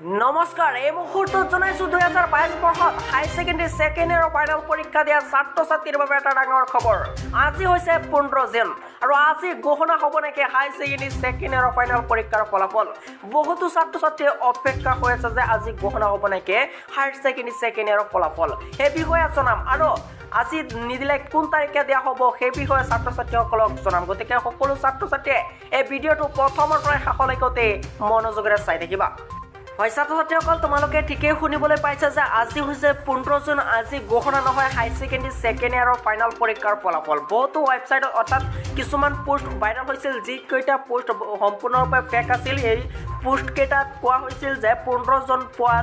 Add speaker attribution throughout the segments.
Speaker 1: নমস্কাৰ এই মুহূৰ্তত জনাইছো 2022 বৰ্ষত হাই সেকেন্ডাৰী সেকেন্ড ইয়াৰৰ ফাইনেল পৰীক্ষা দিয়া ছাত্ৰ ছাত্ৰীৰ বাবে এটা ডাঙৰ খবৰ। আজি হৈছে 15 জুন আৰু আজি ঘোষণা হ'ব নেকি হাই সেকেন্ডাৰী সেকেন্ড ইয়াৰৰ ফাইনেল পৰীক্ষাৰ ফলাফল। বহুতো ছাত্ৰ ছাত্ৰীয়ে অপেক্ষা হৈ আছে যে আজি ঘোষণা হ'ব নেকি হাই সেকেন্ডাৰী সেকেন্ড ইয়াৰৰ ফলাফল। এই বিষয়ে জনাম আৰু আজি নিদিলে কোন তাৰিখে দিয়া হ'ব সেই বিষয়ে ছাত্ৰ ছাত্ৰীসকলক জনাম। গতিকে সকলো ছাত্ৰ ছাত্ৰীয়ে এই ভিডিঅ'টো প্ৰথমৰ পৰা শেষলৈকে মনোযোগেৰে চাই থাকিবা। হয় ছাত্ৰ ছাত্ৰীসকল, তোমালোকে ঠিকেই শুনিবলৈ পাইছা যে আজি হৈছে 15 জুন। আজি ঘোষণা নহয় হাই সেকেন্ডাৰী সেকেন্ড ইয়াৰৰ ফাইনেল পৰীক্ষাৰ ফলাফল। বহুতো ৱেবছাইটত অৰ্থাৎ কিছুমান পোষ্ট ভাইৰেল হৈছিল, যিকেইটা পোষ্ট সম্পূৰ্ণৰূপে ফেক আছিল। এই পোষ্টকেইটাত কোৱা হৈছিল যে 15 জুন পুৱা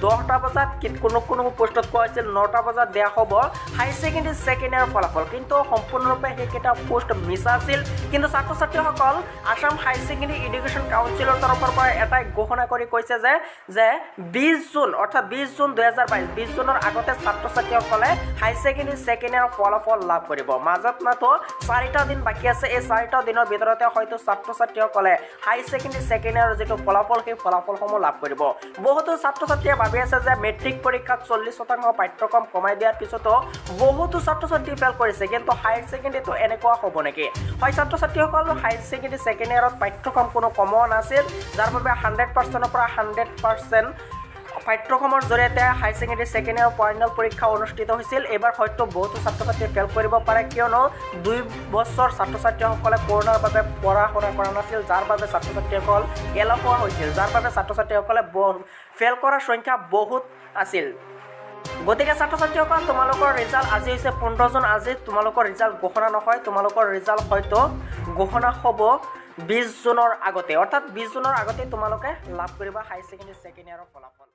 Speaker 1: 10টা বজাত, কোনো পোষ্টত কোৱা হৈছিল 9টা বজাত দিয়া হ'ব হাই সেকেন্ডাৰী সেকেন্ড ইয়াৰৰ ফলাফল, কিন্তু সম্পূৰ্ণৰূপে সেইকেইটা পোষ্ট মিছা আছিল। কিন্তু ছাত্ৰ ছাত্ৰীসকল, আসাম হাই সেকেন্ডাৰী এডুকেশ্যন কাউন্সিলৰ তৰফৰ পৰা এটাই ঘোষণা কৰি কৈছে যে 20 জুন অৰ্থাৎ 20 জুন 2022, 20 জুনৰ আগতে ছাত্ৰ ছাত্ৰীসকলে হাই সেকেন্ডাৰী সেকেন্ড ইয়াৰৰ ফলাফল লাভ কৰিব। মাজত মাত্ৰ 4টা দিন বাকী আছে। এই 4টা দিনৰ ভিতৰতে হয়তো ছাত্ৰ ছাত্ৰীসকলে হাই সেকেন্ডাৰী সেকেন্ড ইয়াৰৰ যিটো ফলাফল সেই ফলাফলসমূহ লাভ কৰিব। বহুতো ছাত্ৰ ছাত্ৰীয়ে ভাবি আছে যে মেট্ৰিক পৰীক্ষাত 40% পাঠ্যক্ৰম কমাই দিয়াৰ পিছতো বহুতো ছাত্ৰ ছাত্ৰী ফেল কৰিছে, কিন্তু হায়াৰ ছেকেণ্ডেৰীটো এনেকুৱা হ'ব নেকি? হয় ছাত্ৰ ছাত্ৰীসকল, হায়াৰ ছেকেণ্ডেৰী সেকেন্ড ইয়াৰত পাঠ্যক্ৰম কোনো কমোৱা নাছিল, যাৰ বাবে 100%ৰ পৰা 100% পাঠ্যক্ৰমৰ জৰিয়তে হাই ছেকেণ্ডেৰী সেকেন্ড ইয়াৰৰ ফাইনেল পৰীক্ষা অনুষ্ঠিত হৈছিল। এইবাৰ হয়তো বহুতো ছাত্ৰ ছাত্ৰীয়ে ফেল কৰিব পাৰে, কিয়নো 2 বছৰ ছাত্ৰ ছাত্ৰীসকলে কৰোণাৰ বাবে পঢ়া শুনা কৰা নাছিল, যাৰ বাবে ছাত্ৰ ছাত্ৰীসকল এলেহুৱা হৈছিল, যাৰ বাবে ছাত্ৰ ছাত্ৰীসকলে ফেল কৰাৰ সংখ্যা বহুত আছিল। গতিকে ছাত্ৰ ছাত্ৰীসকল, তোমালোকৰ ৰিজাল্ট আজি হৈছে 15 জুন। আজি তোমালোকৰ ৰিজাল্ট ঘোষণা নহয়, তোমালোকৰ ৰিজাল্ট হয়তো ঘোষণা হ'ব 20 জুনৰ আগতে, অৰ্থাৎ 20 জুনৰ আগতে তোমালোকে লাভ কৰিবা হাই ছেকেণ্ডেৰী সেকেন্ড ইয়াৰৰ ফলাফল।